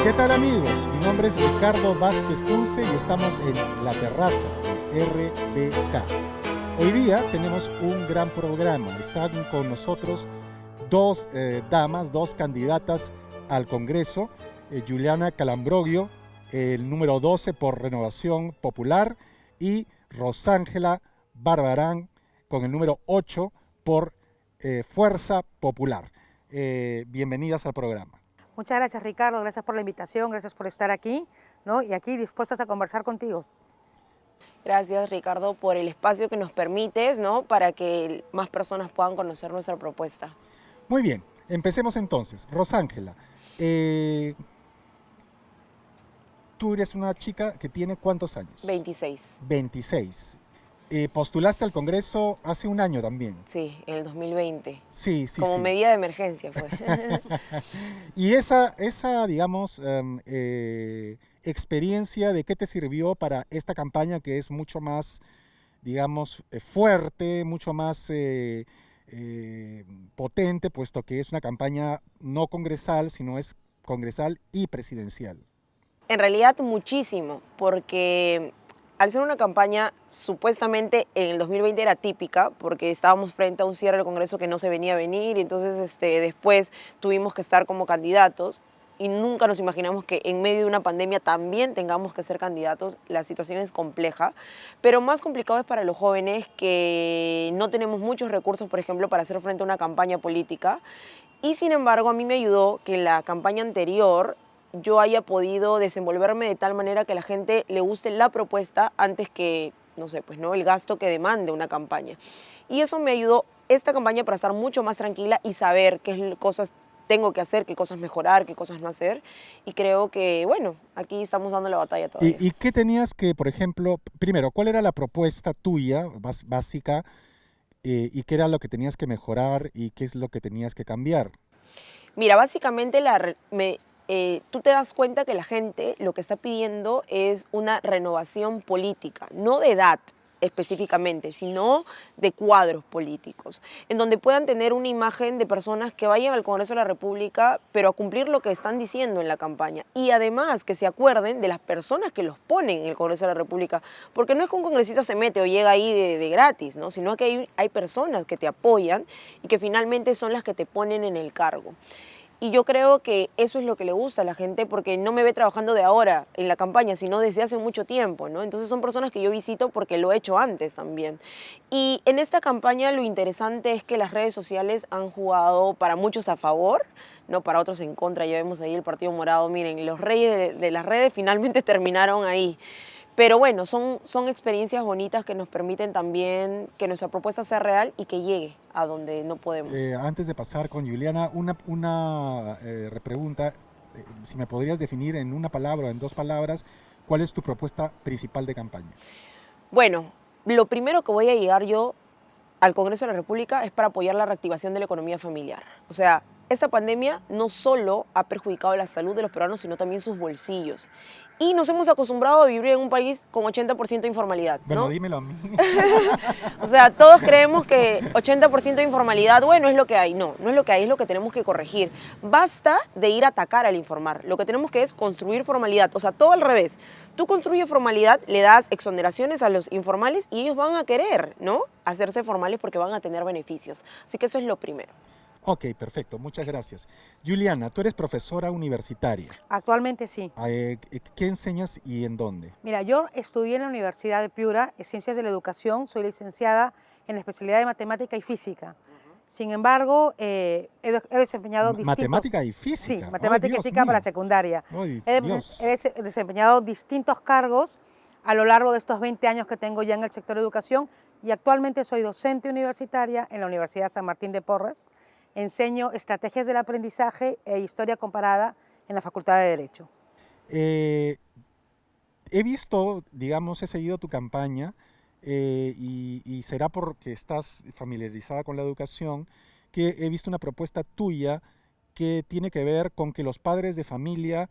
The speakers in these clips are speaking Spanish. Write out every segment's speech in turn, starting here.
¿Qué tal amigos? Mi nombre es Ricardo Vázquez Punce y estamos en La Terraza de RBK. Hoy día tenemos un gran programa. Están con nosotros dos damas, dos candidatas al Congreso. Juliana Calambrogio, el número 12 por Renovación Popular, y Rosángela Barbarán con el número 8 por Fuerza Popular. Bienvenidas al programa. Muchas gracias, Ricardo, gracias por la invitación, gracias por estar aquí, ¿no? Y aquí dispuestas a conversar contigo. Gracias, Ricardo, por el espacio que nos permites, ¿no? Para que más personas puedan conocer nuestra propuesta. Muy bien, empecemos entonces. Rosángela, tú eres una chica que tiene ¿cuántos años? 26. 26. Postulaste al Congreso hace un año también. Sí, en el 2020. Sí, sí, Como sí. medida de emergencia fue. Y esa digamos, experiencia, ¿de qué te sirvió para esta campaña que es mucho más, digamos, fuerte, mucho más potente, puesto que es una campaña no congresal, sino es congresal y presidencial? En realidad muchísimo, porque al ser una campaña supuestamente en el 2020 era típica, porque estábamos frente a un cierre del Congreso que no se venía a venir, y entonces después tuvimos que estar como candidatos, y nunca nos imaginamos que en medio de una pandemia también tengamos que ser candidatos. La situación es compleja, pero más complicado es para los jóvenes que no tenemos muchos recursos, por ejemplo, para hacer frente a una campaña política. Y sin embargo, a mí me ayudó que en la campaña anterior yo haya podido desenvolverme de tal manera que a la gente le guste la propuesta antes que, no sé, pues no, el gasto que demande una campaña. Y eso me ayudó esta campaña para estar mucho más tranquila y saber qué cosas tengo que hacer, qué cosas mejorar, qué cosas no hacer. Y creo que, bueno, aquí estamos dando la batalla todavía. ¿Y qué tenías que, por ejemplo, primero, cuál era la propuesta tuya básica y qué era lo que tenías que mejorar y qué es lo que tenías que cambiar? Mira, básicamente tú te das cuenta que la gente lo que está pidiendo es una renovación política, no de edad específicamente, sino de cuadros políticos, en donde puedan tener una imagen de personas que vayan al Congreso de la República, pero a cumplir lo que están diciendo en la campaña. Y además que se acuerden de las personas que los ponen en el Congreso de la República, porque no es que un congresista se mete o llega ahí de gratis, ¿no? Sino que hay personas que te apoyan y que finalmente son las que te ponen en el cargo. Y yo creo que eso es lo que le gusta a la gente, porque no me ve trabajando de ahora en la campaña, sino desde hace mucho tiempo, ¿no? Entonces son personas que yo visito porque lo he hecho antes también. Y en esta campaña lo interesante es que las redes sociales han jugado para muchos a favor, ¿no? Para otros en contra. Ya vemos ahí el Partido Morado. Miren, los reyes de las redes finalmente terminaron ahí. Pero bueno, son experiencias bonitas que nos permiten también que nuestra propuesta sea real y que llegue a donde no podemos. Antes de pasar con Juliana, una repregunta. Si me podrías definir en una palabra o en dos palabras, ¿cuál es tu propuesta principal de campaña? Bueno, lo primero que voy a llegar yo al Congreso de la República es para apoyar la reactivación de la economía familiar. O sea, esta pandemia no solo ha perjudicado la salud de los peruanos, sino también sus bolsillos. Y nos hemos acostumbrado a vivir en un país con 80% de informalidad, ¿no? Bueno, dímelo a mí. O sea, todos creemos que 80% de informalidad, bueno, es lo que hay. No, no es lo que hay, es lo que tenemos que corregir. Basta de ir a atacar al informar. Lo que tenemos que es construir formalidad. O sea, todo al revés. Tú construyes formalidad, le das exoneraciones a los informales y ellos van a querer, ¿no? Hacerse formales porque van a tener beneficios. Así que eso es lo primero. Ok, perfecto, muchas gracias. Juliana, tú eres profesora universitaria. Actualmente sí. ¿Qué enseñas y en dónde? Mira, yo estudié en la Universidad de Piura, en Ciencias de la Educación, soy licenciada en la especialidad de Matemática y Física. Sin embargo, he desempeñado distintos... ¿Matemática y física? Sí, matemática y física para secundaria. He desempeñado distintos cargos a lo largo de estos 20 años que tengo ya en el sector de educación y actualmente soy docente universitaria en la Universidad San Martín de Porres. Enseño estrategias del aprendizaje e historia comparada en la Facultad de Derecho. He visto, digamos, he seguido tu campaña y será porque estás familiarizada con la educación, que he visto una propuesta tuya que tiene que ver con que los padres de familia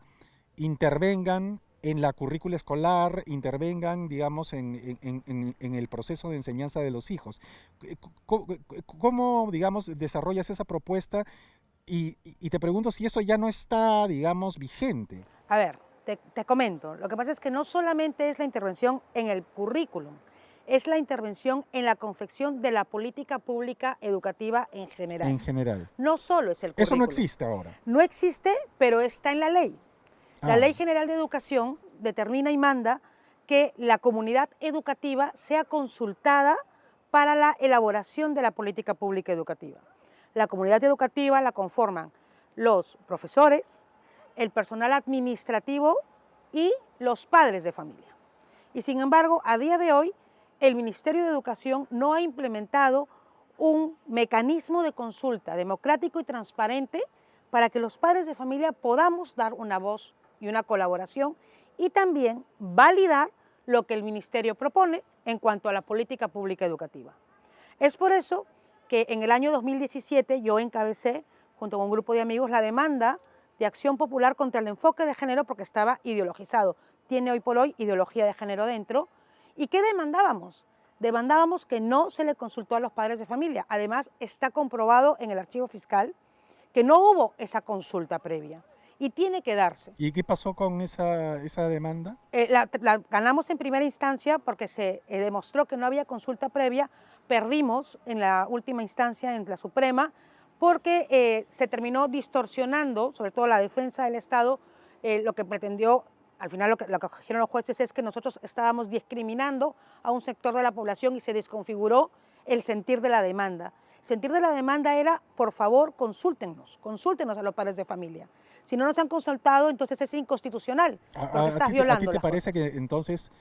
intervengan en la currícula escolar, intervengan, digamos, en el proceso de enseñanza de los hijos. ¿Cómo, digamos, desarrollas esa propuesta Y te pregunto si eso ya no está, digamos, vigente. A ver, te comento. Lo que pasa es que no solamente es la intervención en el currículum, es la intervención en la confección de la política pública educativa en general. En general. No solo es el currículum. Eso no existe ahora. No existe, pero está en la ley. La Ley General de Educación determina y manda que la comunidad educativa sea consultada para la elaboración de la política pública educativa. La comunidad educativa la conforman los profesores, el personal administrativo y los padres de familia. Y sin embargo, a día de hoy, el Ministerio de Educación no ha implementado un mecanismo de consulta democrático y transparente para que los padres de familia podamos dar una voz y una colaboración y también validar lo que el Ministerio propone en cuanto a la política pública educativa. Es por eso que en el año 2017 yo encabecé, junto con un grupo de amigos, la demanda de acción popular contra el enfoque de género porque estaba ideologizado. Tiene hoy por hoy ideología de género dentro. ¿Y qué demandábamos? Demandábamos que no se le consultó a los padres de familia. Además, está comprobado en el archivo fiscal que no hubo esa consulta previa y tiene que darse. ¿Y qué pasó con esa demanda? La ganamos en primera instancia porque se demostró que no había consulta previa. Perdimos en la última instancia en la Suprema porque se terminó distorsionando, sobre todo la defensa del Estado, lo que pretendió, al final lo que cogieron los jueces es que nosotros estábamos discriminando a un sector de la población y se desconfiguró el sentir de la demanda. El sentir de la demanda era, por favor, consúltenos a los padres de familia. Si no nos han consultado, entonces es inconstitucional, porque estás violando. ¿A ti te parece que entonces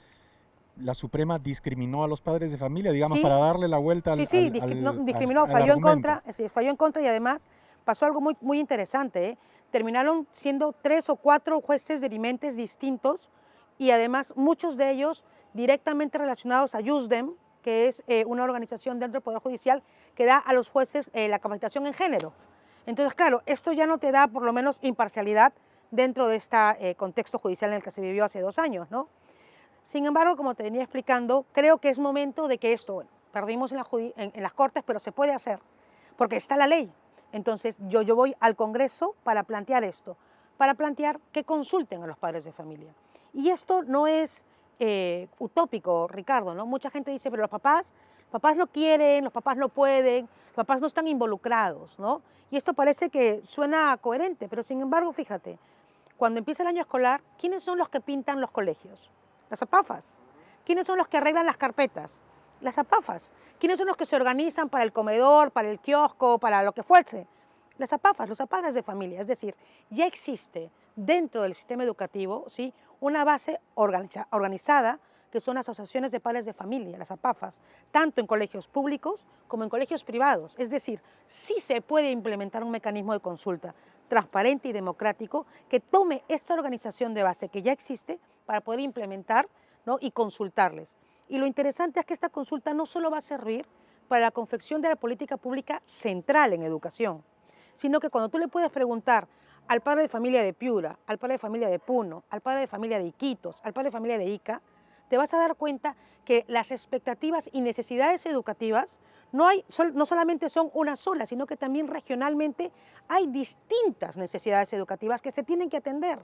la Suprema discriminó a los padres de familia, digamos, para darle la vuelta al discriminó, falló en contra y además pasó algo muy interesante, ¿eh? Terminaron siendo 3 o 4 jueces dirimentes distintos y además muchos de ellos directamente relacionados a JUSDEM, que es una organización dentro del Poder Judicial que da a los jueces la capacitación en género. Entonces, claro, esto ya no te da por lo menos imparcialidad dentro de este contexto judicial en el que se vivió hace 2 años, ¿no? Sin embargo, como te venía explicando, creo que es momento de que esto, bueno, perdimos en las Cortes, pero se puede hacer, porque está la ley. Entonces, yo voy al Congreso para plantear esto, para plantear que consulten a los padres de familia. Y esto no es utópico, Ricardo, ¿no? Mucha gente dice, pero los papás no quieren, los papás no pueden, los papás no están involucrados, ¿no? Y esto parece que suena coherente, pero sin embargo, fíjate, cuando empieza el año escolar, ¿quiénes son los que pintan los colegios? Las APAFAS. ¿Quiénes son los que arreglan las carpetas? Las APAFAS. ¿Quiénes son los que se organizan para el comedor, para el kiosco, para lo que fuese? Las APAFAS, los padres de familia. Es decir, ya existe dentro del sistema educativo, ¿sí?, una base organizada que son asociaciones de padres de familia, las APAFAS, tanto en colegios públicos como en colegios privados. Es decir, sí se puede implementar un mecanismo de consulta transparente y democrático que tome esta organización de base que ya existe para poder implementar, ¿no?, y consultarles. Y lo interesante es que esta consulta no solo va a servir para la confección de la política pública central en educación, sino que cuando tú le puedes preguntar al padre de familia de Piura, al padre de familia de Puno, al padre de familia de Iquitos, al padre de familia de Ica, te vas a dar cuenta que las expectativas y necesidades educativas no solamente son una sola, sino que también regionalmente hay distintas necesidades educativas que se tienen que atender,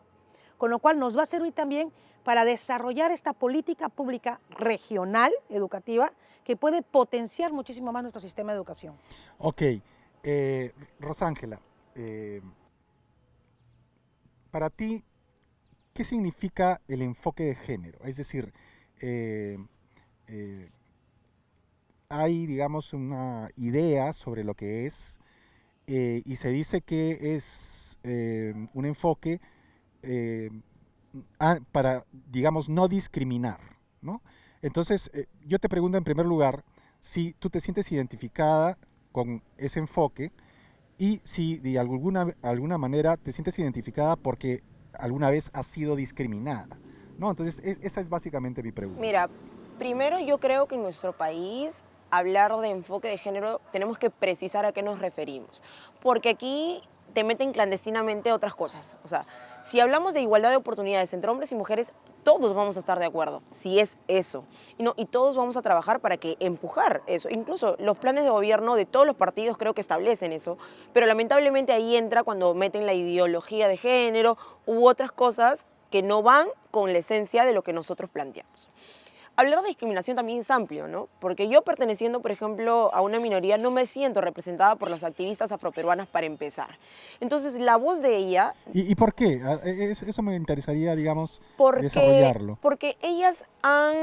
con lo cual nos va a servir también para desarrollar esta política pública regional educativa que puede potenciar muchísimo más nuestro sistema de educación. Ok, Rosángela, para ti, ¿qué significa el enfoque de género? Es decir, hay, digamos, una idea sobre lo que es y se dice que es un enfoque para, digamos, no discriminar, ¿no? Entonces, yo te pregunto en primer lugar si tú te sientes identificada con ese enfoque y si de alguna manera te sientes identificada porque alguna vez has sido discriminada, ¿no? Entonces, esa es básicamente mi pregunta. Mira, primero yo creo que en nuestro país hablar de enfoque de género tenemos que precisar a qué nos referimos, porque aquí te meten clandestinamente otras cosas. O sea, si hablamos de igualdad de oportunidades entre hombres y mujeres, todos vamos a estar de acuerdo, si es eso. Y todos vamos a trabajar para que empujar eso. Incluso los planes de gobierno de todos los partidos creo que establecen eso, pero lamentablemente ahí entra cuando meten la ideología de género u otras cosas que no van con la esencia de lo que nosotros planteamos. Hablar de discriminación también es amplio, ¿no? Porque yo perteneciendo, por ejemplo, a una minoría, no me siento representada por las activistas afroperuanas para empezar. Entonces, la voz de ella... ¿Y por qué? Eso me interesaría, digamos, desarrollarlo. Porque ellas han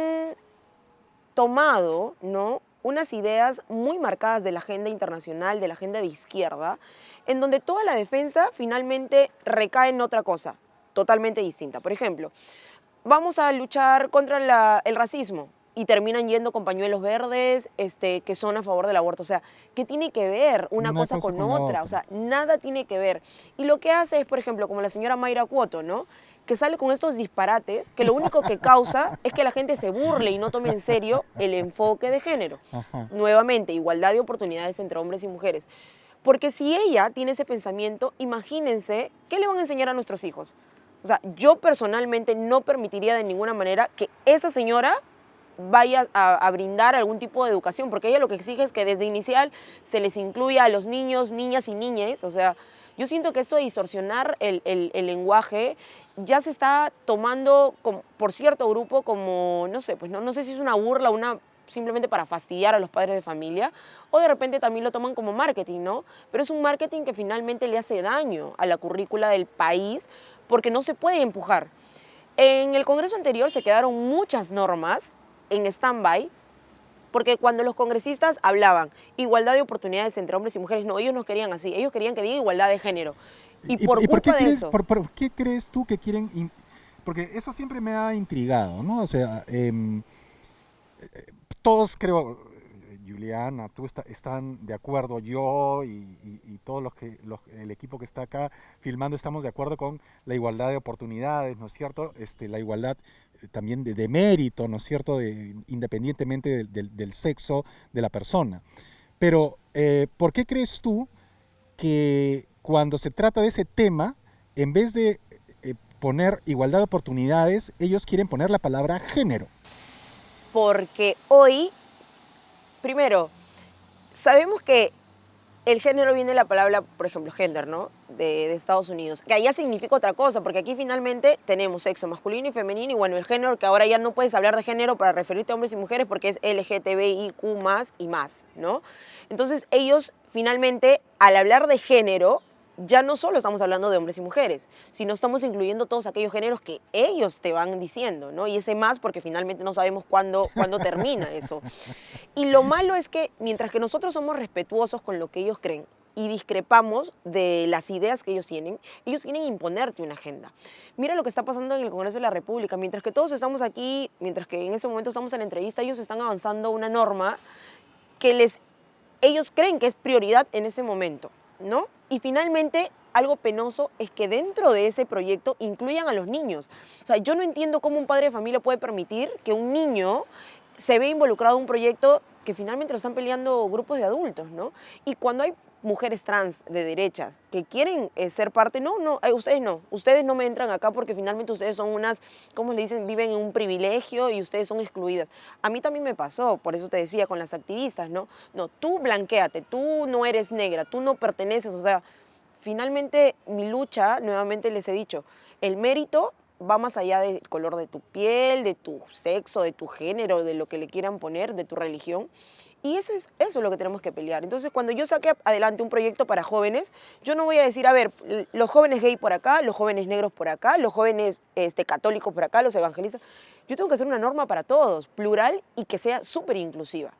tomado, ¿no?, unas ideas muy marcadas de la agenda internacional, de la agenda de izquierda, en donde toda la defensa finalmente recae en otra cosa, totalmente distinta. Por ejemplo, vamos a luchar contra el racismo y terminan yendo con pañuelos verdes que son a favor del aborto. O sea, ¿qué tiene que ver una cosa con otra? O sea, nada tiene que ver. Y lo que hace es, por ejemplo, como la señora Mayra Cuoto, ¿no?, que sale con estos disparates que lo único que causa es que la gente se burle y no tome en serio el enfoque de género. Ajá. Nuevamente, igualdad de oportunidades entre hombres y mujeres. Porque si ella tiene ese pensamiento, imagínense, ¿qué le van a enseñar a nuestros hijos? O sea, yo personalmente no permitiría de ninguna manera que esa señora vaya a brindar algún tipo de educación, porque ella lo que exige es que desde inicial se les incluya a los niños, niñas y niñes. O sea, yo siento que esto de distorsionar el lenguaje ya se está tomando por cierto grupo como, no sé, pues no sé si es una burla, simplemente para fastidiar a los padres de familia, o de repente también lo toman como marketing, ¿no? Pero es un marketing que finalmente le hace daño a la currícula del país, porque no se puede empujar. En el Congreso anterior se quedaron muchas normas en stand-by, porque cuando los congresistas hablaban igualdad de oportunidades entre hombres y mujeres, no, ellos no querían así, ellos querían que diga igualdad de género. Y por culpa de eso... ¿Por qué crees tú que quieren...? Porque eso siempre me ha intrigado, ¿no? O sea, todos creo... Juliana, tú están de acuerdo, yo y todos el equipo que está acá filmando estamos de acuerdo con la igualdad de oportunidades, ¿no es cierto? La igualdad también de mérito, ¿no es cierto? Independientemente del sexo de la persona. Pero, ¿por qué crees tú que cuando se trata de ese tema, en vez de poner igualdad de oportunidades, ellos quieren poner la palabra género? Porque hoy... Primero, sabemos que el género viene de la palabra, por ejemplo, gender, ¿no?, de Estados Unidos, que allá significa otra cosa, porque aquí finalmente tenemos sexo masculino y femenino, y bueno, el género, que ahora ya no puedes hablar de género para referirte a hombres y mujeres porque es LGTBIQ+, y más, ¿no? Entonces ellos finalmente, al hablar de género, ya no solo estamos hablando de hombres y mujeres, sino estamos incluyendo todos aquellos géneros que ellos te van diciendo, ¿no? Y ese más porque finalmente no sabemos cuándo termina eso. Y lo malo es que mientras que nosotros somos respetuosos con lo que ellos creen y discrepamos de las ideas que ellos quieren imponerte una agenda. Mira lo que está pasando en el Congreso de la República. Mientras que todos estamos aquí, mientras que en ese momento estamos en la entrevista, ellos están avanzando una norma que ellos creen que es prioridad en ese momento, ¿no? Y finalmente, algo penoso es que dentro de ese proyecto incluyan a los niños. O sea, yo no entiendo cómo un padre de familia puede permitir que un niño se vea involucrado en un proyecto que finalmente lo están peleando grupos de adultos, ¿no? Y cuando hay mujeres trans de derechas que quieren ser parte, ustedes no me entran acá porque finalmente ustedes son unas, ¿cómo le dicen?, viven en un privilegio y ustedes son excluidas. A mí también me pasó, por eso te decía con las activistas, ¿no? No, tú blanquéate, tú no eres negra, tú no perteneces, o sea, finalmente mi lucha, nuevamente les he dicho, el mérito va más allá del color de tu piel, de tu sexo, de tu género, de lo que le quieran poner, de tu religión. Y eso es lo que tenemos que pelear. Entonces, cuando yo saque adelante un proyecto para jóvenes, yo no voy a decir, a ver, los jóvenes gay por acá, los jóvenes negros por acá, los jóvenes católicos por acá, los evangelistas. Yo tengo que hacer una norma para todos, plural y que sea súper inclusiva.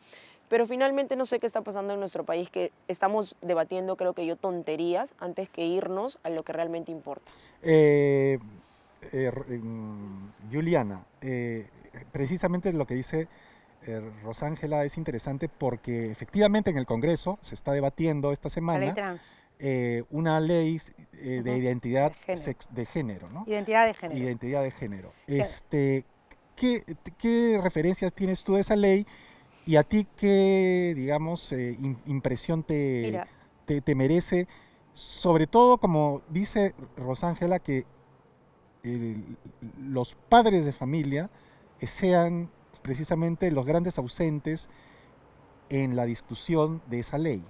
Pero finalmente no sé qué está pasando en nuestro país, que estamos debatiendo, creo que yo, tonterías antes que irnos a lo que realmente importa. Juliana, precisamente lo que dice Rosángela es interesante porque efectivamente en el Congreso se está debatiendo esta semana la ley trans. Una ley de identidad de género, ¿no? Identidad de género. Identidad de género. ¿Qué referencias tienes tú de esa ley y a ti qué, digamos, impresión te merece sobre todo, como dice Rosángela, que los padres de familia sean precisamente los grandes ausentes en la discusión de esa ley.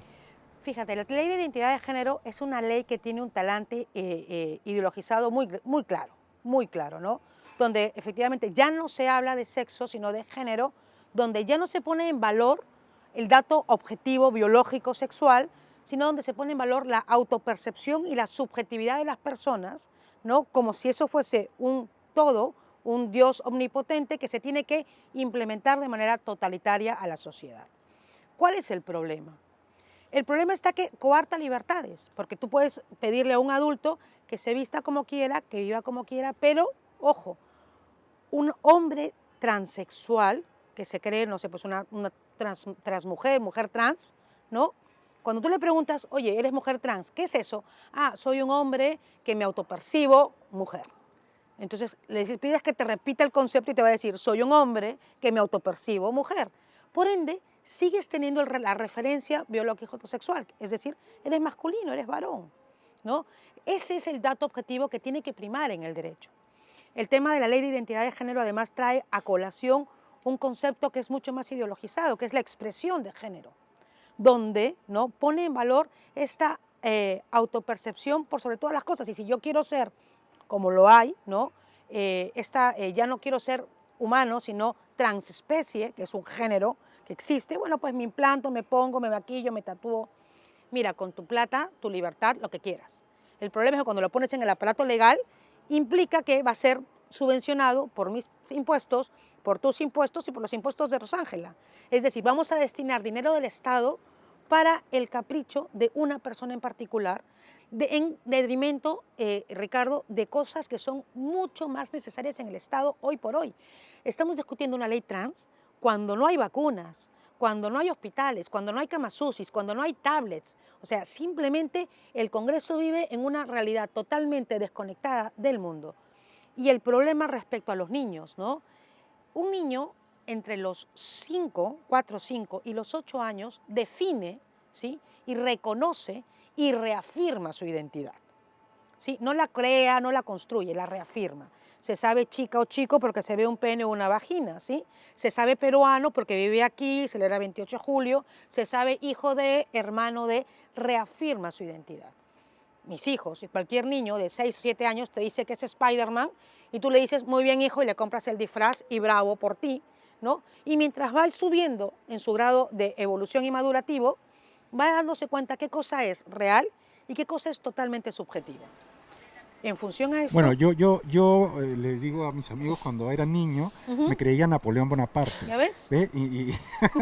Fíjate, la ley de identidad de género es una ley que tiene un talante ideologizado muy claro, ¿no? Donde efectivamente ya no se habla de sexo, sino de género, donde ya no se pone en valor el dato objetivo, biológico, sexual, sino donde se pone en valor la autopercepción y la subjetividad de las personas, ¿no? Como si eso fuese un todo, un Dios omnipotente que se tiene que implementar de manera totalitaria a la sociedad. ¿Cuál es el problema? El problema está que coarta libertades, porque tú puedes pedirle a un adulto que se vista como quiera, que viva como quiera, pero, ojo, un hombre transexual, que se cree, no sé, pues una transmujer, mujer trans, ¿no? Cuando tú le preguntas, oye, ¿eres mujer trans? ¿Qué es eso? Ah, soy un hombre que me autopercibo mujer. Entonces le pides que te repita el concepto y te va a decir, soy un hombre que me autopercibo mujer. Por ende, sigues teniendo la referencia biológico-sexual, es decir, eres masculino, eres varón, ¿no? Ese es el dato objetivo que tiene que primar en el derecho. El tema de la ley de identidad de género además trae a colación un concepto que es mucho más ideologizado, que es la expresión de género, donde, ¿no?, pone en valor esta autopercepción por sobre todas las cosas. Y si yo quiero ser, como lo hay, ¿no?, ya no quiero ser humano, sino transespecie, que es un género que existe, bueno, pues me implanto, me pongo, me maquillo, me tatúo. Mira, con tu plata, tu libertad, lo que quieras. El problema es que cuando lo pones en el aparato legal, implica que va a ser subvencionado por mis impuestos, por tus impuestos y por los impuestos de Rosángela. Es decir, vamos a destinar dinero del Estado para el capricho de una persona en particular, en detrimento, Ricardo, de cosas que son mucho más necesarias en el Estado hoy por hoy. Estamos discutiendo una ley trans cuando no hay vacunas, cuando no hay hospitales, cuando no hay camas UCI, cuando no hay tablets. O sea, simplemente el Congreso vive en una realidad totalmente desconectada del mundo. Y el problema respecto a los niños, ¿no? Un niño entre los 4, 5 y los 8 años define, ¿sí?, y reconoce y reafirma su identidad, ¿sí? No la crea, no la construye, la reafirma. Se sabe chica o chico porque se ve un pene o una vagina, ¿sí? Se sabe peruano porque vive aquí, celebra 28 de julio, se sabe hijo de, hermano de, reafirma su identidad. Mis hijos y cualquier niño de 6 o 7 años te dice que es Spider-Man y tú le dices, muy bien hijo, y le compras el disfraz y bravo por ti, ¿no? Y mientras va subiendo en su grado de evolución y madurativo, va dándose cuenta qué cosa es real y qué cosa es totalmente subjetiva. En función a esto... Bueno, yo les digo a mis amigos cuando era niño, me creía Napoleón Bonaparte. ¿Ya ves? ¿Ve?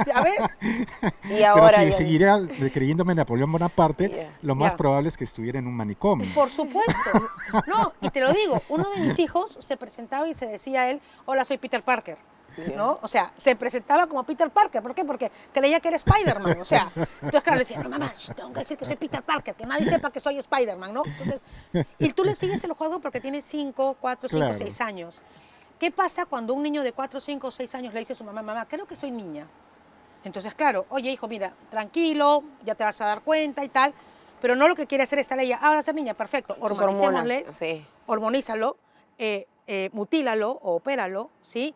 ¿Ya ves? Y ahora pero si seguiré creyéndome Napoleón Bonaparte, lo más Ya. probable es que estuviera en un manicomio. Por supuesto. No, y te lo digo, uno de mis hijos se presentaba y se decía a él, hola, soy Peter Parker. ¿No? O sea, se presentaba como Peter Parker. ¿Por qué? Porque creía que era Spider-Man. O sea, entonces claro, le decía, no mamá, tengo que decir que soy Peter Parker, que nadie sepa que soy Spider-Man, ¿no? Entonces, y tú le sigues el juego porque tiene 5, 4, 5, Claro. 6 años. ¿Qué pasa cuando un niño de 4, 5, 6 años le dice a su mamá, mamá, creo que soy niña? Entonces, claro, oye hijo, mira, tranquilo, ya te vas a dar cuenta y tal, pero no lo que quiere hacer esta ley, vas a ser niña, perfecto, Tus hormonas, hormonízamosle, sí. hormonízalo, mutílalo o opéralo, ¿sí?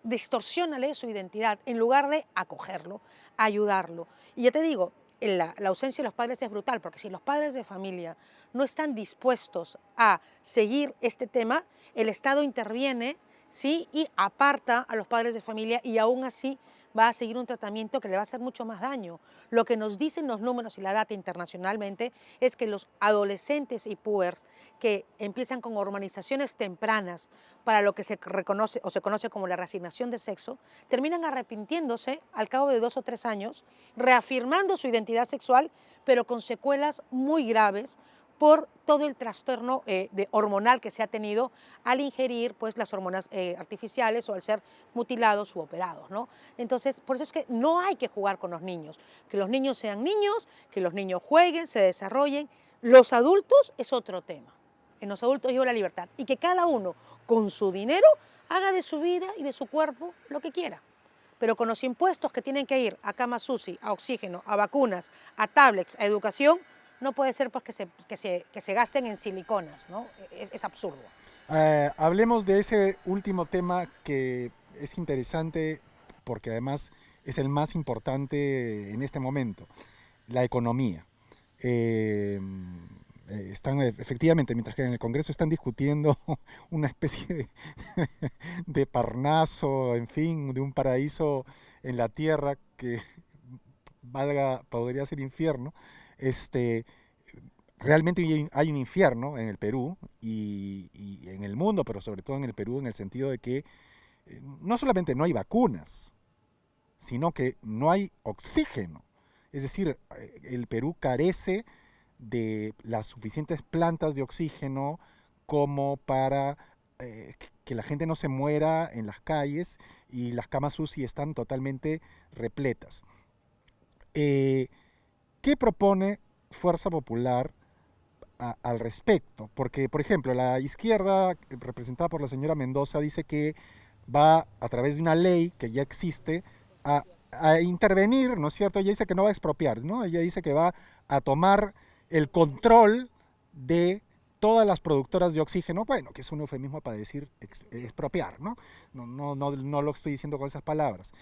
Distorsiónale su identidad en lugar de acogerlo, ayudarlo. Y yo te digo, la ausencia de los padres es brutal, porque si los padres de familia no están dispuestos a seguir este tema, el Estado interviene, ¿sí?, y aparta a los padres de familia y aún así va a seguir un tratamiento que le va a hacer mucho más daño. Lo que nos dicen los números y la data internacionalmente es que los adolescentes y puers que empiezan con hormonizaciones tempranas para lo que se reconoce o se conoce como la reasignación de sexo, terminan arrepintiéndose al cabo de 2 o 3 años, reafirmando su identidad sexual, pero con secuelas muy graves por todo el trastorno hormonal que se ha tenido al ingerir pues, las hormonas artificiales o al ser mutilados u operados, ¿no? Entonces, por eso es que no hay que jugar con los niños. Que los niños sean niños, que los niños jueguen, se desarrollen. Los adultos es otro tema. En los adultos lleva la libertad. Y que cada uno, con su dinero, haga de su vida y de su cuerpo lo que quiera. Pero con los impuestos que tienen que ir a camas UCI, a oxígeno, a vacunas, a tablets, a educación, no puede ser pues que se gasten en siliconas, ¿no? Es absurdo. Hablemos de ese último tema que es interesante porque además es el más importante en este momento, la economía. Están efectivamente, mientras que en el Congreso están discutiendo una especie de Parnaso, en fin, de un paraíso en la tierra que podría ser infierno, realmente hay un infierno en el Perú y en el mundo, pero sobre todo en el Perú, en el sentido de que no solamente no hay vacunas, sino que no hay oxígeno. Es decir, el Perú carece de las suficientes plantas de oxígeno como para que la gente no se muera en las calles, y las camas UCI están totalmente repletas. ¿Qué propone Fuerza Popular al respecto? Porque, por ejemplo, la izquierda, representada por la señora Mendoza, dice que va a través de una ley que ya existe a intervenir, ¿no es cierto? Ella dice que no va a expropiar, ¿no? Ella dice que va a tomar el control de todas las productoras de oxígeno, bueno, que es un eufemismo para decir expropiar, ¿no? No lo estoy diciendo con esas palabras.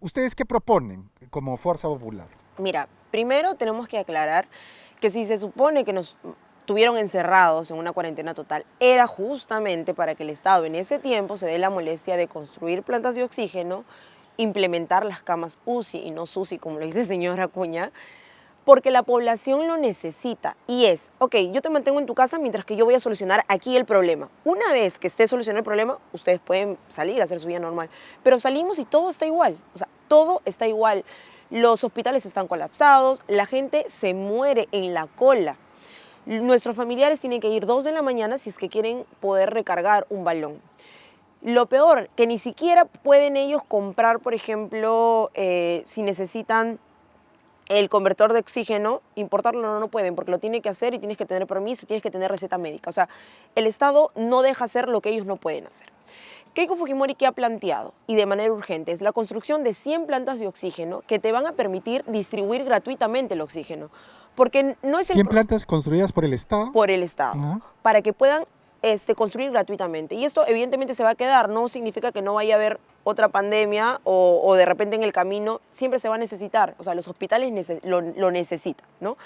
¿Ustedes qué proponen como Fuerza Popular? Mira, primero tenemos que aclarar que si se supone que nos tuvieron encerrados en una cuarentena total, era justamente para que el Estado en ese tiempo se dé la molestia de construir plantas de oxígeno, implementar las camas UCI y no SUSI, como lo dice el señor Acuña, porque la población lo necesita. Y es, ok, yo te mantengo en tu casa mientras que yo voy a solucionar aquí el problema. Una vez que esté solucionado el problema, ustedes pueden salir a hacer su vida normal. Pero salimos y todo está igual. O sea, todo está igual. Los hospitales están colapsados, la gente se muere en la cola. Nuestros familiares tienen que ir 2 de la mañana si es que quieren poder recargar un balón. Lo peor, que ni siquiera pueden ellos comprar, por ejemplo, si necesitan el convertor de oxígeno, importarlo no pueden, porque lo tienen que hacer y tienes que tener permiso, tienes que tener receta médica. O sea, el Estado no deja hacer lo que ellos no pueden hacer. Keiko Fujimori, ¿qué ha planteado? Y de manera urgente, es la construcción de 100 plantas de oxígeno que te van a permitir distribuir gratuitamente el oxígeno. Porque no es 100 plantas construidas por el Estado. Por el Estado, para que puedan construir gratuitamente. Y esto evidentemente se va a quedar, no significa que no vaya a haber otra pandemia o de repente en el camino, siempre se va a necesitar, o sea, los hospitales lo necesitan, ¿no?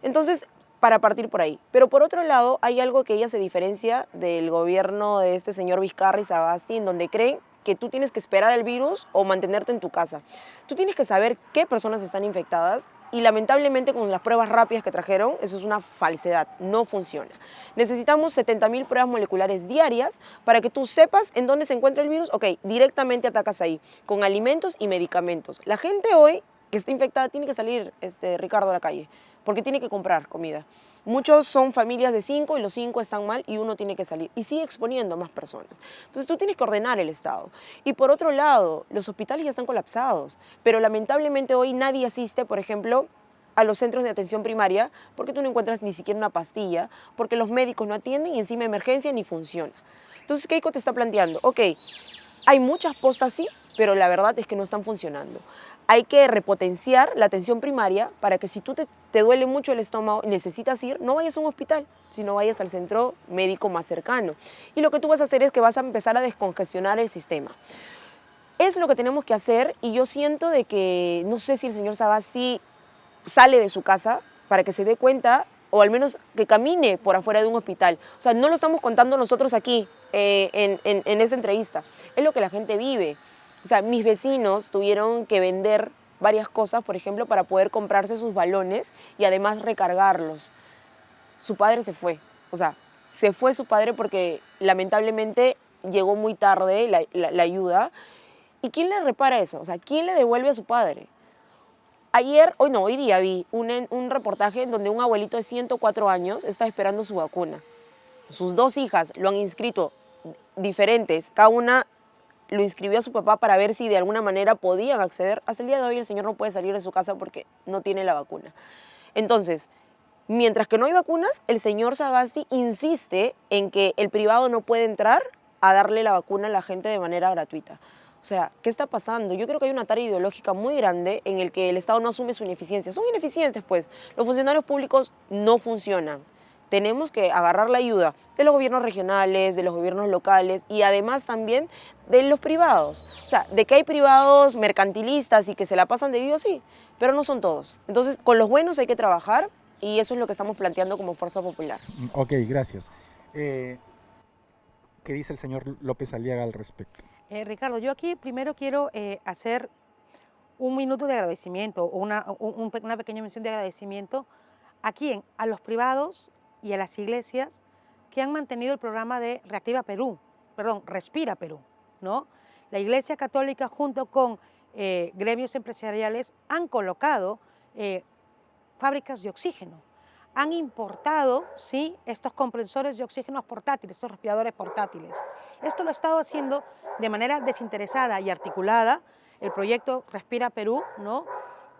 Entonces, para partir por ahí. Pero por otro lado, hay algo que ella se diferencia del gobierno de este señor Vizcarra y Sagasti, en donde creen que tú tienes que esperar el virus o mantenerte en tu casa. Tú tienes que saber qué personas están infectadas y lamentablemente con las pruebas rápidas que trajeron, eso es una falsedad, no funciona. Necesitamos 70.000 pruebas moleculares diarias para que tú sepas en dónde se encuentra el virus. Ok, directamente atacas ahí, con alimentos y medicamentos. La gente hoy que está infectada tiene que salir, Ricardo, a la calle, porque tiene que comprar comida. Muchos son familias de 5 y los 5 están mal y uno tiene que salir y sigue exponiendo a más personas. Entonces tú tienes que ordenar el Estado. Y por otro lado, los hospitales ya están colapsados, pero lamentablemente hoy nadie asiste, por ejemplo, a los centros de atención primaria porque tú no encuentras ni siquiera una pastilla, porque los médicos no atienden y encima emergencia ni funciona. Entonces Keiko te está planteando, ok, hay muchas postas sí, pero la verdad es que no están funcionando. Hay que repotenciar la atención primaria para que si tú te duele mucho el estómago y necesitas ir, no vayas a un hospital, sino vayas al centro médico más cercano. Y lo que tú vas a hacer es que vas a empezar a descongestionar el sistema. Es lo que tenemos que hacer y yo siento de que, no sé si el señor Sagasti sale de su casa para que se dé cuenta o al menos que camine por afuera de un hospital. O sea, no lo estamos contando nosotros aquí en esta entrevista, es lo que la gente vive. O sea, mis vecinos tuvieron que vender varias cosas, por ejemplo, para poder comprarse sus balones y además recargarlos. Su padre se fue, o sea, se fue su padre porque lamentablemente llegó muy tarde la ayuda. ¿Y quién le repara eso? O sea, ¿quién le devuelve a su padre? Hoy día vi un reportaje en donde un abuelito de 104 años está esperando su vacuna. Sus 2 hijas lo han inscrito diferentes, cada una lo inscribió a su papá para ver si de alguna manera podían acceder. Hasta el día de hoy el señor no puede salir de su casa porque no tiene la vacuna. Entonces, mientras que no hay vacunas, el señor Sagasti insiste en que el privado no puede entrar a darle la vacuna a la gente de manera gratuita. O sea, ¿qué está pasando? Yo creo que hay una tarea ideológica muy grande en el que el Estado no asume su ineficiencia. Son ineficientes, pues. Los funcionarios públicos no funcionan. Tenemos que agarrar la ayuda de los gobiernos regionales, de los gobiernos locales y además también de los privados. O sea, de que hay privados mercantilistas y que se la pasan de vivo, sí, pero no son todos. Entonces, con los buenos hay que trabajar y eso es lo que estamos planteando como Fuerza Popular. Ok, gracias. ¿Qué dice el señor López Aliaga al respecto? Ricardo, yo aquí primero quiero hacer un minuto de agradecimiento o una pequeña mención de agradecimiento a quién, a los privados y a las iglesias que han mantenido el programa de Respira Perú, ¿no? La Iglesia Católica junto con gremios empresariales han colocado fábricas de oxígeno, han importado, ¿sí?, estos compresores de oxígeno portátiles, estos respiradores portátiles. Esto lo ha estado haciendo de manera desinteresada y articulada el proyecto Respira Perú, ¿no?,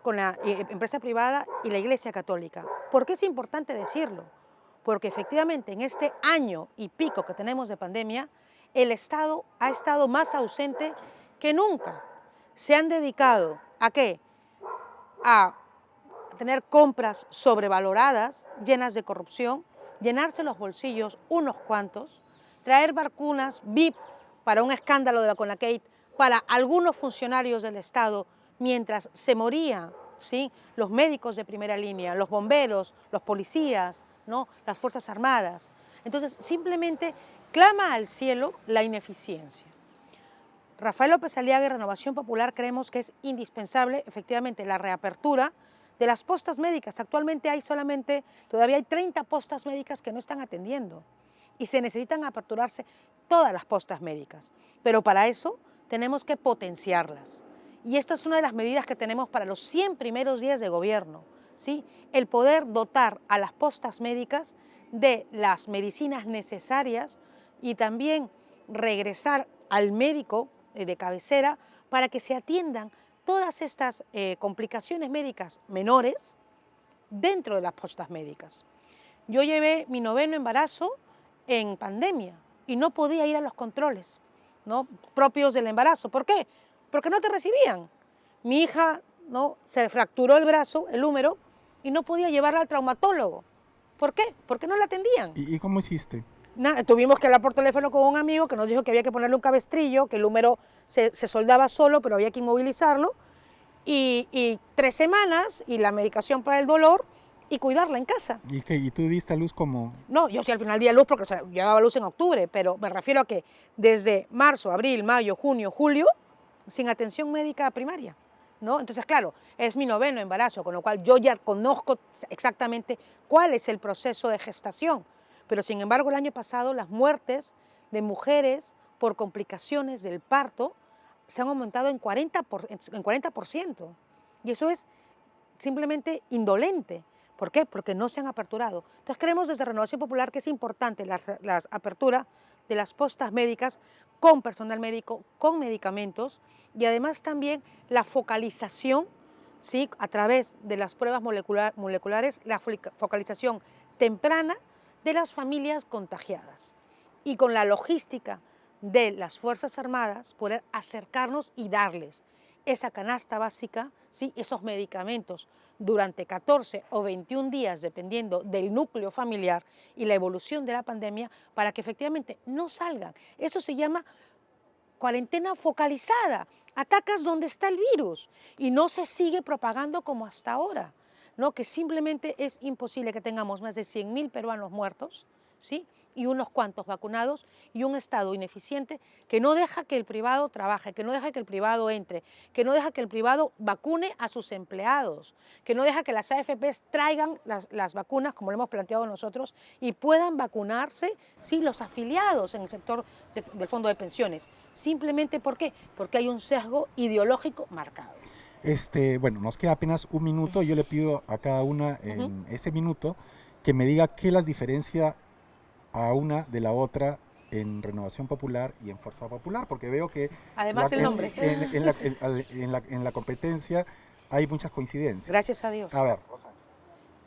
con la empresa privada y la Iglesia Católica. ¿Por qué es importante decirlo? Porque efectivamente en este año y pico que tenemos de pandemia, el Estado ha estado más ausente que nunca. Se han dedicado ¿a qué? A tener compras sobrevaloradas, llenas de corrupción, llenarse los bolsillos unos cuantos, traer vacunas VIP para un escándalo de la CONACYT para algunos funcionarios del Estado mientras se morían, ¿sí?, los médicos de primera línea, los bomberos, los policías, ¿no?, las Fuerzas Armadas. Entonces, simplemente clama al cielo la ineficiencia. Rafael López Aliaga y Renovación Popular creemos que es indispensable, efectivamente, la reapertura de las postas médicas. Actualmente todavía hay 30 postas médicas que no están atendiendo y se necesitan aperturarse todas las postas médicas. Pero para eso tenemos que potenciarlas. Y esta es una de las medidas que tenemos para los 100 primeros días de gobierno, ¿sí? El poder dotar a las postas médicas de las medicinas necesarias y también regresar al médico de cabecera para que se atiendan todas estas complicaciones médicas menores dentro de las postas médicas. Yo llevé mi 9º embarazo en pandemia y no podía ir a los controles, ¿no?, propios del embarazo. ¿Por qué? Porque no te recibían. Mi hija, ¿no?, se fracturó el brazo, el húmero, y no podía llevarla al traumatólogo. ¿Por qué? Porque no la atendían. ¿Y cómo hiciste? Tuvimos que hablar por teléfono con un amigo que nos dijo que había que ponerle un cabestrillo, que el húmero se soldaba solo, pero había que inmovilizarlo, y 3 semanas, y la medicación para el dolor, y cuidarla en casa. ¿Y tú diste a luz como...? No, yo sí al final di a luz porque yo daba luz en octubre, pero me refiero a que desde marzo, abril, mayo, junio, julio, sin atención médica primaria, ¿no? Entonces, claro, es mi 9º embarazo, con lo cual yo ya conozco exactamente cuál es el proceso de gestación. Pero, sin embargo, el año pasado las muertes de mujeres por complicaciones del parto se han aumentado en 40%. Y eso es simplemente indolente. ¿Por qué? Porque no se han aperturado. Entonces creemos desde Renovación Popular que es importante la apertura de las postas médicas con personal médico, con medicamentos y además también la focalización, ¿sí?, a través de las pruebas moleculares, la focalización temprana de las familias contagiadas. Y con la logística de las Fuerzas Armadas poder acercarnos y darles esa canasta básica, ¿sí?, esos medicamentos durante 14 o 21 días, dependiendo del núcleo familiar y la evolución de la pandemia, para que efectivamente no salgan. Eso se llama cuarentena focalizada. Atacas donde está el virus y no se sigue propagando como hasta ahora, ¿no?, que simplemente es imposible que tengamos más de 100.000 peruanos muertos, ¿sí?, y unos cuantos vacunados y un Estado ineficiente que no deja que el privado trabaje, que no deja que el privado entre, que no deja que el privado vacune a sus empleados, que no deja que las AFPs traigan las vacunas, como lo hemos planteado nosotros, y puedan vacunarse, sí, los afiliados en el sector del fondo de pensiones. Simplemente, ¿por qué? Porque hay un sesgo ideológico marcado. Bueno, nos queda apenas un minuto. Yo le pido a cada una en ese minuto que me diga qué las diferencia a una de la otra en Renovación Popular y en Fuerza Popular, porque veo que además el nombre en la competencia hay muchas coincidencias. Gracias a Dios. A ver, Rosa.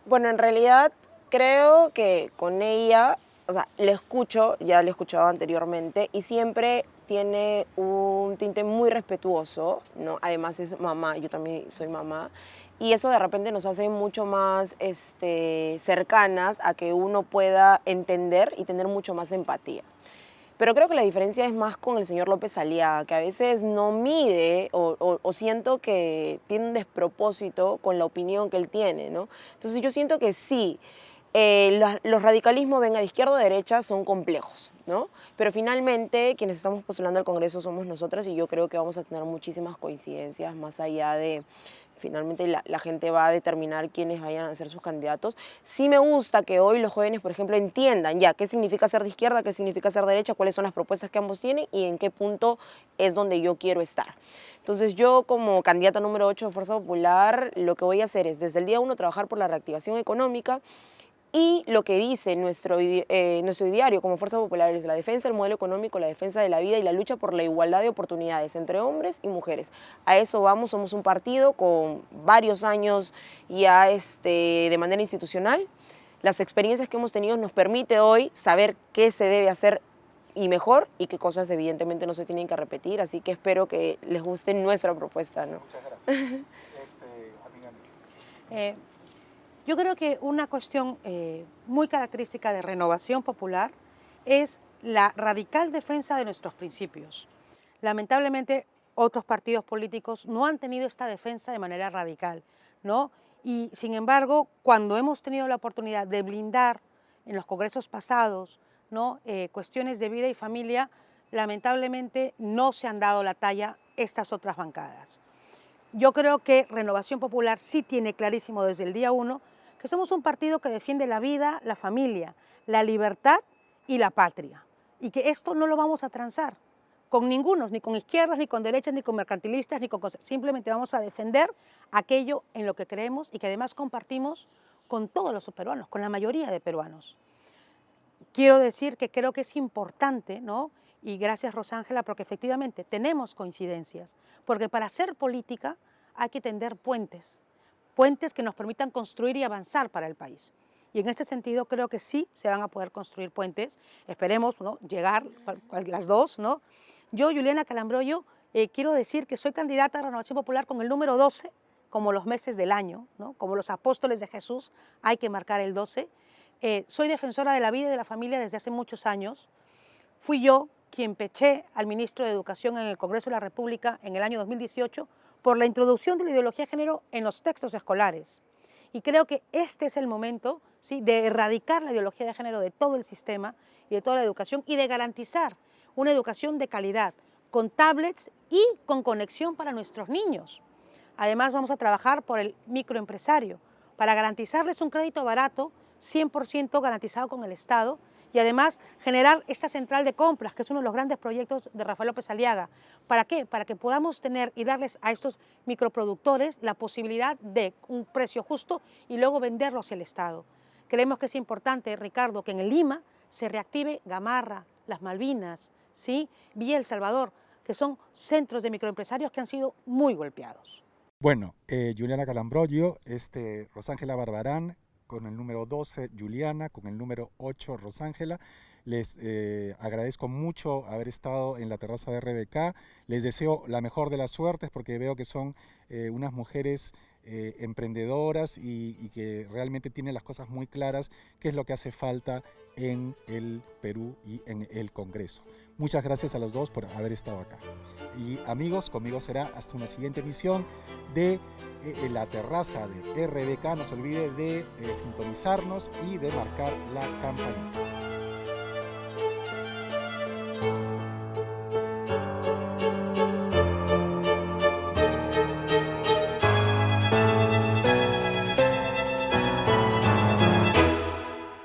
Bueno, en realidad creo que con ella, o sea, le escucho, ya le he escuchado anteriormente, y siempre tiene un tinte muy respetuoso, ¿no? Además es mamá, yo también soy mamá, y eso de repente nos hace mucho más cercanas a que uno pueda entender y tener mucho más empatía. Pero creo que la diferencia es más con el señor López Aliaga, que a veces no mide o siento que tiene un despropósito con la opinión que él tiene, ¿no? Entonces yo siento que sí, los radicalismos, venga de izquierda o de derecha, son complejos, ¿no? Pero finalmente quienes estamos postulando al Congreso somos nosotras y yo creo que vamos a tener muchísimas coincidencias más allá de... Finalmente la gente va a determinar quiénes vayan a ser sus candidatos. Sí me gusta que hoy los jóvenes, por ejemplo, entiendan ya qué significa ser de izquierda, qué significa ser de derecha, cuáles son las propuestas que ambos tienen y en qué punto es donde yo quiero estar. Entonces yo como candidata número 8 de Fuerza Popular, lo que voy a hacer es desde el día 1 trabajar por la reactivación económica, y lo que dice nuestro ideario como Fuerza Popular es la defensa del modelo económico, la defensa de la vida y la lucha por la igualdad de oportunidades entre hombres y mujeres. A eso vamos, somos un partido con varios años ya de manera institucional. Las experiencias que hemos tenido nos permite hoy saber qué se debe hacer y mejor y qué cosas evidentemente no se tienen que repetir, así que espero que les guste nuestra propuesta, ¿no? Muchas gracias. amiga. Yo creo que una cuestión muy característica de Renovación Popular es la radical defensa de nuestros principios. Lamentablemente, otros partidos políticos no han tenido esta defensa de manera radical, ¿no? Y, sin embargo, cuando hemos tenido la oportunidad de blindar en los congresos pasados, ¿no? Cuestiones de vida y familia, lamentablemente no se han dado la talla estas otras bancadas. Yo creo que Renovación Popular sí tiene clarísimo desde el día 1 que somos un partido que defiende la vida, la familia, la libertad y la patria. Y que esto no lo vamos a transar con ninguno, ni con izquierdas, ni con derechas, ni con mercantilistas, ni con cosas. Simplemente vamos a defender aquello en lo que creemos y que además compartimos con todos los peruanos, con la mayoría de peruanos. Quiero decir que creo que es importante, ¿no? Y gracias, Rosángela, porque efectivamente tenemos coincidencias. Porque para hacer política hay que tender puentes que nos permitan construir y avanzar para el país. Y en este sentido creo que sí se van a poder construir puentes. Esperemos, ¿no? Llegar las dos, ¿no? Yo, Juliana Calambroyo, quiero decir que soy candidata a Renovación Popular con el número 12, como los meses del año, ¿no? Como los apóstoles de Jesús, hay que marcar el 12. Soy defensora de la vida y de la familia desde hace muchos años. Fui yo quien peché al ministro de Educación en el Congreso de la República en el año 2018 por la introducción de la ideología de género en los textos escolares. Y creo que este es el momento, ¿sí?, de erradicar la ideología de género de todo el sistema y de toda la educación y de garantizar una educación de calidad, con tablets y con conexión para nuestros niños. Además, vamos a trabajar por el microempresario, para garantizarles un crédito barato, 100% garantizado con el Estado, y además generar esta central de compras, que es uno de los grandes proyectos de Rafael López Aliaga. ¿Para qué? Para que podamos tener y darles a estos microproductores la posibilidad de un precio justo y luego venderlo hacia el Estado. Creemos que es importante, Ricardo, que en el Lima se reactive Gamarra, Las Malvinas, ¿sí?, Villa El Salvador, que son centros de microempresarios que han sido muy golpeados. Bueno, Juliana Calambroyo, Rosángela Barbarán, con el número 12, Juliana, con el número 8, Rosángela. Les agradezco mucho haber estado en la terraza de RBK. Les deseo la mejor de las suertes porque veo que son unas mujeres emprendedoras y que realmente tienen las cosas muy claras, qué es lo que hace falta en el Perú y en el Congreso. Muchas gracias a los dos por haber estado acá. Y amigos, conmigo será hasta una siguiente emisión de la terraza de RBK. No se olvide de sintonizarnos y de marcar la campanita.